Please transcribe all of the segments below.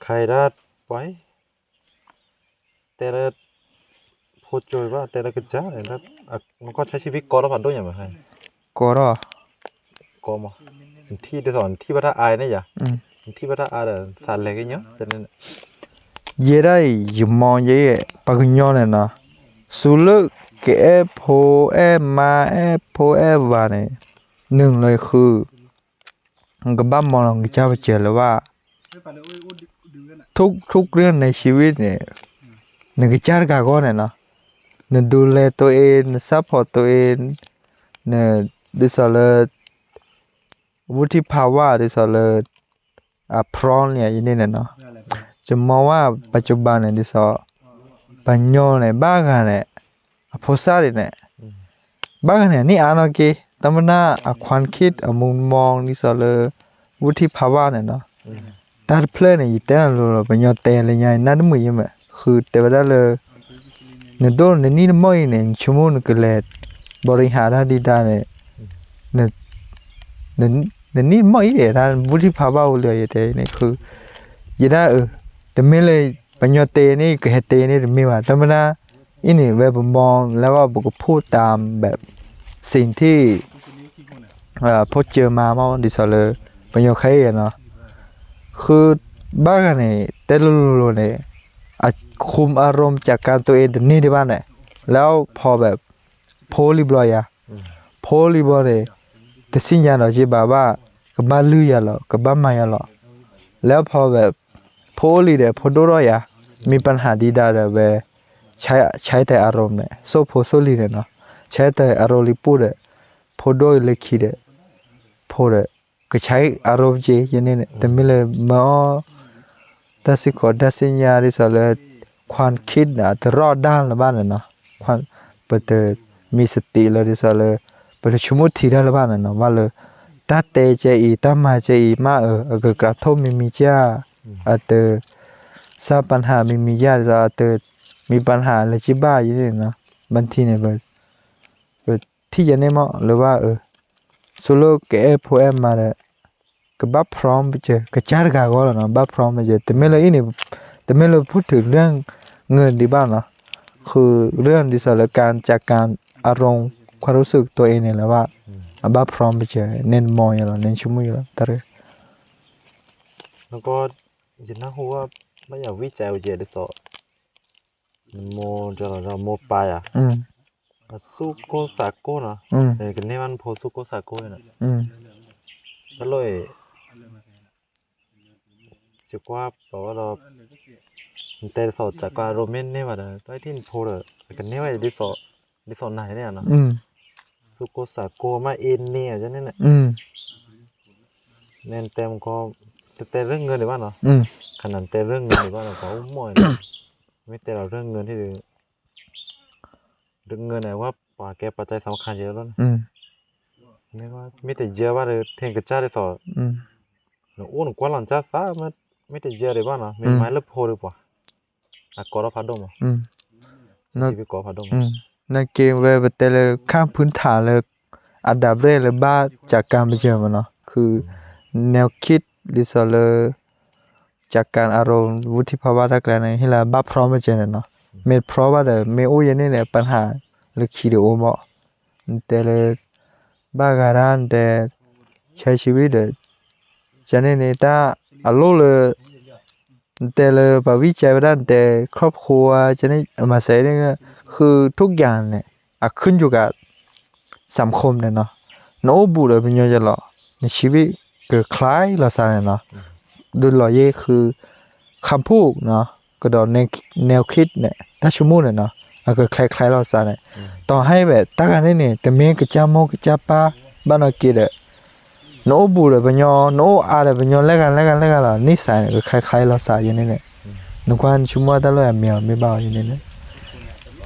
ใครได้ไว้แต่ละโพสต์จอยว่าแต่ละกระจายนะมันก็ใช้ชีวิตก่อนแล้วผ่านด้วยอย่างไรก็รอก็มาที่ได้สอนที่วัดอายนี่อย่าที่วัดอายแต่สารเล็กเนาะแต่นั่นเยได้ยมองเย่ปากยอนเนี่ยนะสุลุเกะโพเอมาเอโพเอวาเนี่ยหนึ่งเลยคือก็บ้ามองลองเจ้าไปเจอเลยว่าทุกเรื่องในชีวิตเนี่ยหนึ่งจ้ากาก็เนี่ยนะหนึ่งดูแลตัวเองซัพพอร์ตตัวเองเนี่ยดิสอลวุฒิภาวะดิสอลพร้อมเนี่ยยินดีเนี่ยเนาะจะมองว่าปัจจุบันเนี่ยดิสอปัญญาเนี่ยบ้ากันเนี่ยพอสาเนี่ยบ้ากันเนี่ยนี่อ่านโอเคแต่มันน่าควันคิดมุมมองดิสอลวุฒิภาวะเนี่ยเนาะแต่เพลงเนี่ยแต่ละเราปัญญาแต่ละอย่างนั่นมือยังไงคือแต่ว่าเลยเนี่ยโดนเนี่ยนี่ไม่เนี่ยชั่วโมงนึงก็เลยบริหารดีได้เนี่ยเนี่ยนี่ไม่เนี่ยท่านวุฒิภาวะเลยแต่เนี่ยคือยิ่งได้แต่ไม่เลยปัญญาเตนี่ก็เหตุเตนี่ไม่ว่าแต่มันน่ะอินี่เว็บมองแล้วก็บุกพูดตามแบบสิ่งที่พบเจอมาเมื่อดิสเลยปัญญาใครเนาะคือบ้านเนี่ยแต่ลุเนี่ยคุมอารมณ์จากการตัวเองนี่ที่บ้านเนี่ยแล้วพอแบบโพลิบลอยโพลิบลอยแต่สิ่งอย่างเราจีบว่ากับบ้านลือยาหรอกับบ้านมายาหรอแล้วพอแบบโพลีเดพอดูรอยมีปัญหาดีดาเดเวใช้แต่อารมณ์เนี่ยโซโพโซลีเนี่ยเนาะใช้แต่อารมณ์ลิปูเดพอดูเล็กขีเดพอเดก็ใช้อารมณ์เจยันเนี่ยแต่ไม่เลยมาแต่สิขอดัสิญญาดิสเลยความคิดนะแต่รอดด้านละบ้านเนาะความเปิดมีสติเลยดิสเลยเปิดชั่วโมงทีได้ละบ้านเนาะว่าเลยตาเตเจอีตามาเจอีมาก็กระทบมีจ้าทราบปัญหามีญาติเรามีปัญหาอะไรที่บ้าอย่างนี้นะบางทีเนี่ยแบบที่จะเนี่ยมั้งหรือว่าสโลกเอฟโอเอ็มมาเลยก็บัฟพร้อมไปเจอก็จ้ากาก็แล้วเนาะบัฟพร้อมไปเจอแต่ไม่เลยนี่แต่ไม่เลยพูดถึงเรื่องเงินดีบ้างเนาะคือเรื่องดิสระการจากการอารมณ์ความรู้สึกตัวเองเนี่ยแหละว่าบัฟพร้อมไปเจอเน้นมองอย่างเราเน้นชั่วโมงอย่างเราแต่แล้วก็ยินนะหัวไม่อยากวิจัยเยอะดิสอโมจะเราโมไปสู้โกสาโกนะกันนี่มันโพสู้โกสาโกนะก็เลยจะว่าบอกว่าเราแต่สอจากการโรแมนนี่ว่าได้ที่โพเลยกันนี่ว่าดิสอไหนเนี่ยนะสู้โกสาโกมาเอ็นเนี่ยจะนี่เนี่ยเน้นเต็มก็แต่เรื่องเงินหรือว่าเนาะขนาดแต่เรื่องเงินหรือว่าเราเขาหมดไม่แต่เราเรื่องเงินที่ดูเรื่องเงินไหนว่าป่าแกปัจจัยสำคัญเยอะแล้วนะนี่ว่าไม่แต่เยอะว่าเลยเทงกระจายเลยสอหนูอ้วนกว่าหลังจ้าฟ้ามันไม่แต่เยอะเลยว่าเนาะมีไม้เล็บโพหรือเปล่าก่อเราพัดดมชีวิตก่อพัดดมในเกมเว็บแต่ละข้ามพื้นฐานเลยอันดับแรกเลยบ้าจากการไปเจอมันเนาะคือแนวคิดดิสเลอจากการอารมณ์วุฒิภาวะทักแรงให้เราบ้าพร้อมไปเจอเนาะเมื่อเพราะว่าเดี๋ยวเมื่อโอ้ยนี่แหละปัญหาหรือขีดโอมแต่เลยบ้าการันแต่ใช้ชีวิตเดี๋ยวจะเนี่ยตาอารมณ์เลยแต่เลยแบบวิจัยไปด้านแต่ครอบครัวจะได้มาใส่เนี่ยคือทุกอย่างเนี่ยขึ้นอยู่กับสังคมเนี่ยเนาะโน้บุเลยเป็นยังไงล่ะในชีวิตเกิดคล้ายเราสารเนาะดูหล่อเย่คือคำพูดเนาะก็ดอนแนวคิดเนี่ยถ้าชั่วโมงเนี่ยเนาะก็คล้ายเราสารเนี่ยต่อให้แบบตั้งกันเนี่ยแต่เมย์ก็จะโมก็จะป้าบ้านเราเกิดโน้บุเลยเป็นยังโน้อะไรเป็นยังเล่กันล่ะนิสัยก็คล้ายเราสารอย่างนี้เนี่ยนึกว่าชั่วโมงตลอดเมียไม่เบาอย่างนี้เนี่ย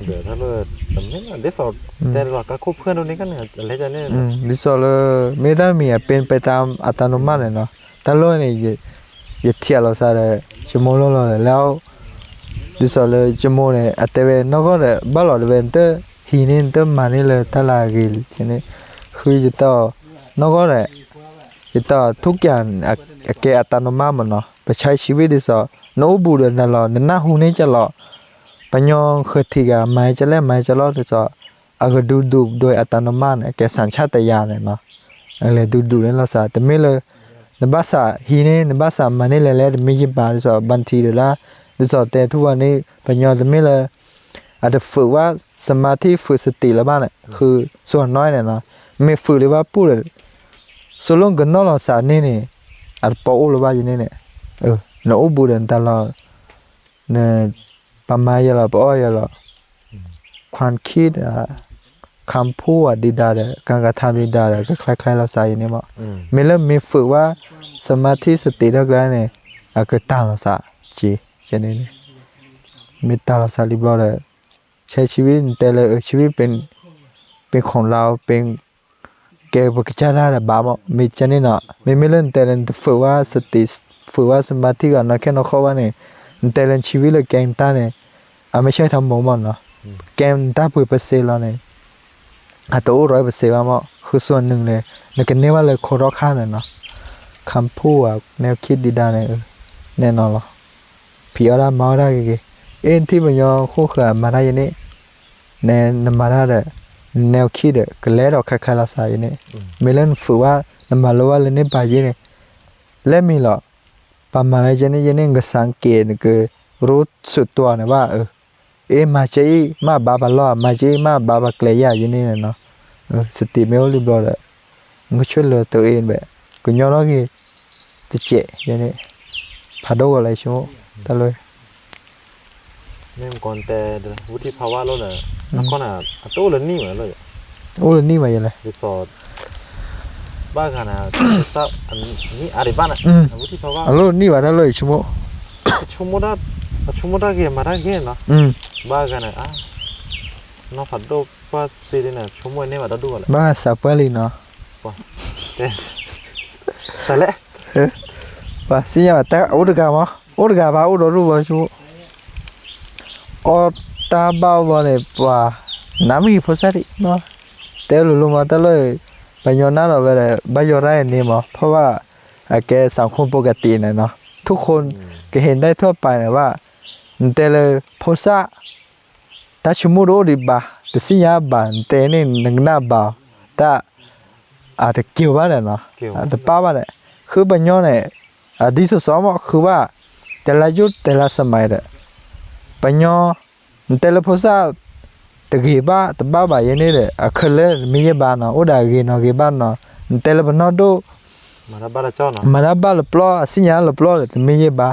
เดี๋ยวถ้าเลยแต่ไม่เดี๋ยวสอบแต่หลักก็คบเพื่อนตรงนี้กันเนี่ยอะไรจะเนี่ยดิสอลไม่ได้มีเป็นไปตามอัตโนมัติเลยเนาะแต่โลกเนี่ยอย่าเทียบเราซะเลยชั่วโมงเลยแล้วดิสอลชั่วโมงเนี่ยอัตเวนนอกก็เลยบ้าหลอดเวนเตอร์ฮีนินเตอร์มานี่เลยตลาดกิลทีนี้คือจะต่อนอกก็เลยจะต่อทุกอย่างแกอัตโนมัติมันเนาะไปใช้ชีวิตดิสอ โนบูเดนตลอดนะหูนี่จะหลอปัญญองเคทิกาไม้จะแลไม้จะรอดจะอากดูโดยอัตโนมัติแกสัญชาตญาณเนี่ยเนาะอะไรดูเนี่ยเราซะแต่ไม่เลยนภาษาฮีนี่นภาษามันนี่แหละไม่ยิบาจะบันทีเดละจะแต่ทุกวันนี้ปัญญาจะไม่เลยอาจจะฝึกว่าสมาธิฝึกสติแล้วบ้างเนี่ยคือส่วนน้อยเนี่ยเนาะไม่ฝึกเลยว่าพูดส่วนลงกันนอกเราสารนี่อาจจะปอหรือว่าอย่างนี้เนี่ยโนบูเดนตลอดเนี่ยปามายละปอยละความคิดคำพูดดีดาการกระทำดีดาก็คล้ายๆเราใส่เนี่ยมั้งไม่เริ่มมีฝึกว่าสมาธิสติแล้วกันเนี่ยก็ตามเราซะจีแค่นี้ไม่ตามเราซะรีบร้อยเลยใช้ชีวิตแต่ละชีวิตเป็นของเราเป็นแกบอกจะได้บ้ามั้งไม่ใช่นี่เนาะไม่เล่นแต่เล่นฝึกว่าสติฝึกว่าสมาธิกันนะแค่นอกเขาว่าเนี่ยแต่เล่นชีวิตเลยแกงตาเนี่ยไม่ใช่ทำหมอมันเนาะแกงตาเปิดเปอร์เซ็นต์แล้วเนี่ยตัว100%ว่ามั้งคือส่วนหนึ่งเลยในกันนี้ว่าเลยคนรอบข้างเนี่ยเนาะคำพูดแนวคิดดีด้านเนี่ยแน่นอนหรอผีอะไรมาได้กี่ที่มันยอคู่เขื่อนมาได้ยังนี่แนนมาได้แนวคิดก็แล้วเราคล้ายๆเราใส่เนี่ยไม่เล่นฝึกว่านมาแล้วว่าเล่นในป่ายี่เนี่ยเล่นมีหรอประมาณยันนี่ก็สังเกตก็รู้สุดตัวเนี่ยว่ามาใจมาบาบาล้อมาใจมาบาบาเกลียอย่างนี้เนาะสติไม่รู้รีบร้อยเลยก็ช่วยเหลือตัวเองแบบก็ย้อนว่ากี่ติเจอย่างนี้พาดูอะไรชั่วตลอดเนี่ยก่อนแต่วุฒิภาวะแล้วน่ะแล้วก็น่ะโตแล้วนี่เหมือนเลยโอ้นี่มาอย่างไรรีสอร์ทบ้านกันน่ะซับอันนี้อะไรบ้านน่ะวุฒิภาวะแล้วนี่มาได้เลยชั่วโมดาเกมาได้เงี้ยเนาะบ้ากันน่ะน้องผัดโดว่าซีรีน่ะชั่วโมงนี้มาได้ดูอะไรบ้าสับเปลี่ยนเนาะแต่ละบ้าสิยาแต่อุดกามาบ้าอุดรู้ว่าชั่วตาบ้าวันนี้ว่าน้ำมีภาษาดิเนาะแต่รู้มาแต่เลยปัญญาหน้าเราเลยบ้ายอไรนี่มั้งเพราะว่าแกสังคมปกติเนาะทุกคนก็เห็นได้ทั่วไปนะว่าแต่เลยภาษาถ้าชั่วโมงรู้ดีบ้าแต่สิยาบ้าแต่นี่นังหน้าบ้าแต่อาจจะเกี่ยวบ้างเนาะอาจจะป้าบ้างเลยคือปัญญาเนี่ยดิสสอมคือว่าแต่ละยุคแต่ละสมัยเลยปัญญาแต่ละภาษาตะกี้บ้าตะบ้าอย่างนี้เลยคือเลยมีบ้านเนาะอุดากีเนาะกีบ้านเนาะแต่ละบ้านดูมารับบ้านละเจ้าเนาะมารับบ้านละปลอสิญาละปลอเลยมีบ้า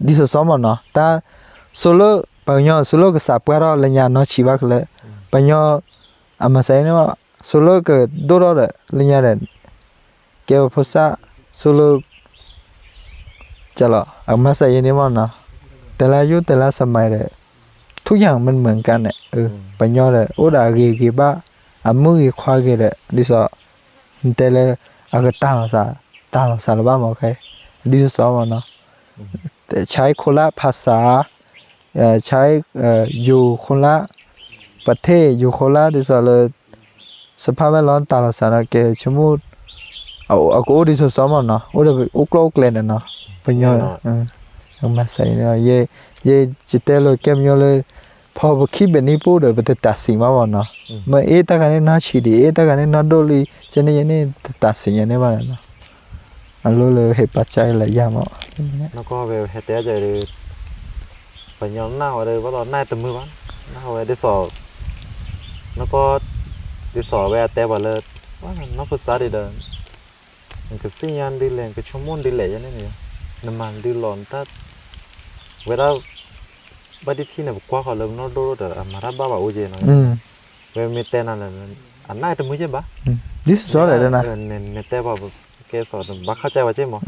ดิสสอมเนาะแต่โซโลปัญญาโซโลก็สับกันเราเลยญาเนาะชีวะเลยปัญญามาใส่เนี่ยว่าโซโลก็ดูเราเลยเลยญาเลยเกี่ยวภาษาโซโลจะหรอมาใส่เนี่ยว่าเนาะแต่ละยุคแต่ละสมัยเลยทุกอย่างมันเหมือนกันเนี่ยปัญญาเลยอุดากีบ้ามือกีควากีเลยดิสอแต่เลยก็ตามเราซาละบ้ามาโอเคดิสอมันเนาะแต่ใช้คนละภาษาใช้อยู่คนละประเทศอยู่คนละดิสอเลยสภาพแวดล้อมตามเราสารเกชมูดเอาดิสอมันเนาะอุกโลกเลยเนาะปัญญามาใส่เนี่ยเย่จิตเตลเก็บยอเลยพอคิดแบบนี้พูดเลยมันจะตัดสินมาบ่เนาะเมื่อตากันนี่น่าชีดีตากันนี่น่าดูลีจะนี่ตัดสินอย่างนี้บ้างเนาะอันรู้เลยเหตุปัจจัยหลายอย่างอ่ะแล้วก็แบบเหตุใจเลยปัญญาหน้าเลยว่าตอนหน้าตึมมือบ้างหน้าไว้ได้สอบแล้วก็ได้สอบแวะแต่บ่เลยว่าน้องภาษาดีเดินมันก็สิ่งยันดีเลยก็ชั่วโมงดีเลยอย่างนี้เนี่ยน้ำมันดีหลอนถ้าเวลาบัดที่เนี่ยกว่าเขาเริ่มนอดูแต่มารับบ้าอุเจนเวลามีแต่นั่นอันไหนตึมมือใช่ปะดิสออะไรนะเนี่ยแต่ว่าแกสอนบักเข้าใจว่าใช่มั้ง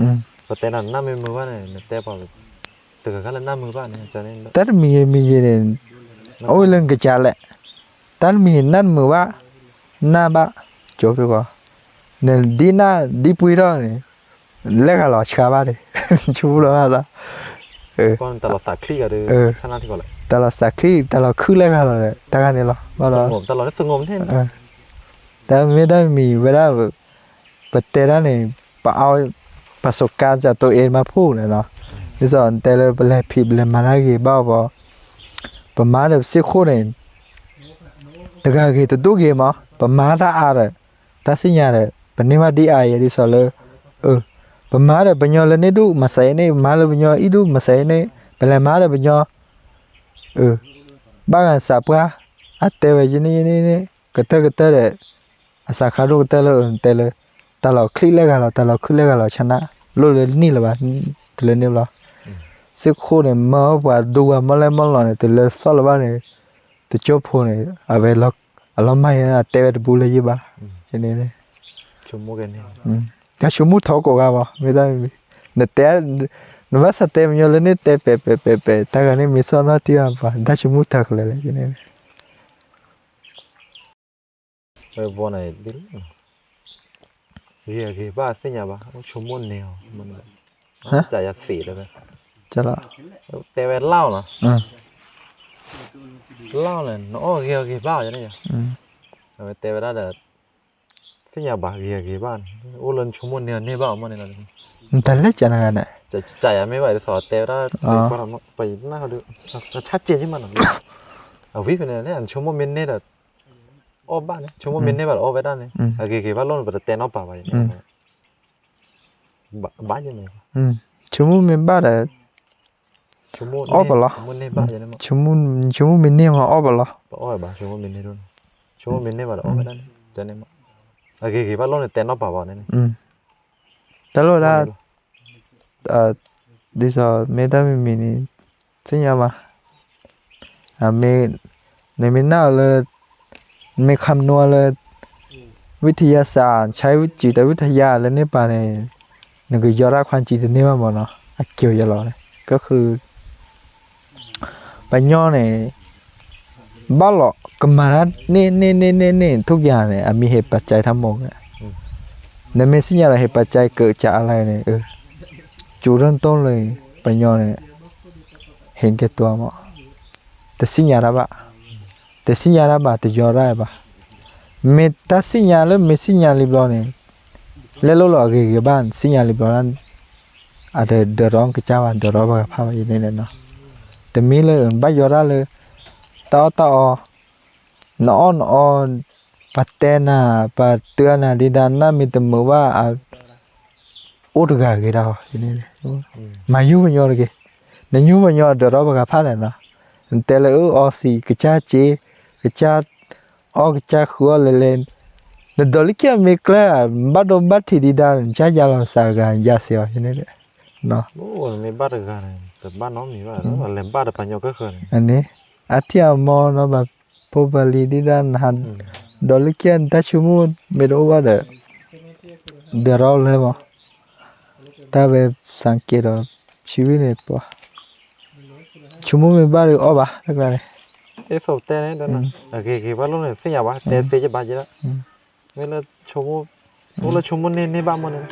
แต่นั่นน้ามือว่าเนี่ยแต่ว่าแต่ก็แล้วน้ามือว่าเนี่ยจะเนี่ยแต่มีเนี่ยโอ้ยเรื่องกระจายแหละแต่มีนั่นมือว่าหน้าบ้าจบไปกว่าเนี่ยดีน่าดีปุยรอเนี่ยเล็กอะไรชาบ้าเลยชูแล้วอะไรก็ตลอดสักคลี่กันเลยชนะที่ก่อนเลยตลอดสักคลี่ตลอดคือเล็กอะไรเลยแต่กันนี่หรอว่าเราตลอดสงบเท่แต่ไม่ได้มีเวลาแบบเตะได้เนี่ยปะเอาป ประสบการณ์จากตัวเองมาพูดเลยเนาะที่สอนแต่ละเปลผิดเลยมาได้กี่บ้าบ่ประมาณแบบ10คนเองแต่ก็คือตัวกี่มั้งประมาณถ้าอะไรถ้าสิ่งอะไรปนิมาดีไอ้ที่สอนเลยประมาณแบบปัญญาเลยนี่ดูมาใส่นี่มาเลยปัญญาอีดูมาใส่นี่เป็นอะไรมาเลยปัญญาบ้านสับกะอัดเตวยินี่กระเตเลยอาศัยขาดูกระเตเลยแต่เราคลิกเล็กกันเราชนะรู้เลยนี่ละบ้าเลยนี่ละสิคู่เนี่ยมาว่าดูว่ามาเลยมาหล่อเนี่ยแต่เลยสอนละบ้าเนี่ยแต่จบพูเนี่ยเอาไปล็อกเราไม่นะเตวบุเลยยี่บ้าใช่เนี่ย ชั่วโมงกันนี่ ก็ชั่วโมงเท่ากันบ่ไม่ได้เนี่ยแต่นว่าสเต็มอยู่เลยนี่เตเปแต่กันนี่มีสอนที่ว่าบ่ได้ชั่วโมงเท่ากันเลยเนี่ย บ่ไหนดิเรียกบ้าสิญญาบ่ชั่วโมงแนวมันจ่าย4เลยมั้ย จะละ แต่เวลาเล่าเนาะเล่าเลยเนาะเรียกบ้าจังได๋แต่เวลาเด้อสิญญาบ่เรียกบ้านโอ้เล่นชั่วโมงแนวนี่บ่มันนี่ล่ะ แต่ละจังกันน่ะ จะจ่ายไม่ไหวสอแต่ว่าไปหน้าเขาดูชัดเจนที่มันเอาวิเป็นเนี่ยชั่วโมงมินเนี่ยออกบ้านเนี่ยชั่วโมงมินเนี่ยแบบออกไปด้านเนี่ยเกี่ยวกับล้นแบบเต้นออกป่าไปบ้านยังไงชั่วโมงมินบ้าเด้อ ชั่วโมง ออกบ่ล่ะ มันเนี่ยบ้านยังไงมั้ง ชั่วโมงมินเนี่ยมาออกบ่ล่ะ ออกบ้านชั่วโมงมินเนี่ยด้วยชั่วโมงมินเนี่ยแบบออกไปด้านจะเนี่ยมั้งเกี่ยวกับล้นเต้นออกป่าไปเนี่ยแต่ละดิซอเมตามินี่สิญญามาเมในมินาเลยเมคำนวณเลยวิทยาศาสตร์ใช้จิตวิทยาแล้วนี่ป่ะเนี่ยนึกยอดความจริงนี่ว่าบ่เนาะเกี่ยวยาลอเนี่ยก็คือปัญญาเนี่ยบ้าหรอกก็มาแล้วนี่ทุกอย่างเนี่ยมีเหตุปัจจัยทั้งหมดเนี่ยในเมสิญญาเหตุปัจจัยเกิดจากอะไรเนี่ยจุดเริ่มต้นเลยปัญญาเนี่ยเห็นแก่ตัวมั้งแต่สิญญาละบะแต่สิญญาละบะแต่ยอได้บะเมตาสิญญาแล้วเมสิญญาลิบลอเนี่ยแล้วเราเกี่ยวบ้านสิญญาลิบลอนั้นอาจจะเดือดร้อนกับเจ้าเดือดร้อนกับพระมาอยู่ในนั้นเนาะแต่มีเลยบ้านยอได้เลยต่อนอนปัตเตนาปัตเตือนาดิดานามีแต่มือว่าอุดกากี่ดาวอยู่นี่มาอยู่บัญญัติกี่ในอยู่บัญญัติเดี๋ยวเราไปกับพระเลยนะแต่เลยอสีกระจาเจกระจากระจาขัวเล่นเดี๋ยวลิขิตมีกล้าบัดบัดที่ดิดานจ้าจาลสารกันยาเสียอยู่นี่เลยเนาะโอ้มีบ้านกันแต่บ้านน้องมีว่าเล่นบ้านปัญญาก็เคยอันนี้อาทิตย์มอเนาะแบบพบลีดิดานหันดอลิขิตแต่ชั่วโมงไม่รู้ว่าเดี๋ยวเราเลยมั้งแต่แบบสังเกตชีวิตเนี่ยปะชั่วโมงไม่บ้าหรืออ้อปะทักอะไรสอบแต่เนี่ยเดี๋ยวเกี่ยวกับล้นเนี่ยสิญญาบ่แต่เสียจะบาดเจ็บเวลาชั่วโมงเนี่ยบ้านมันเนี่ย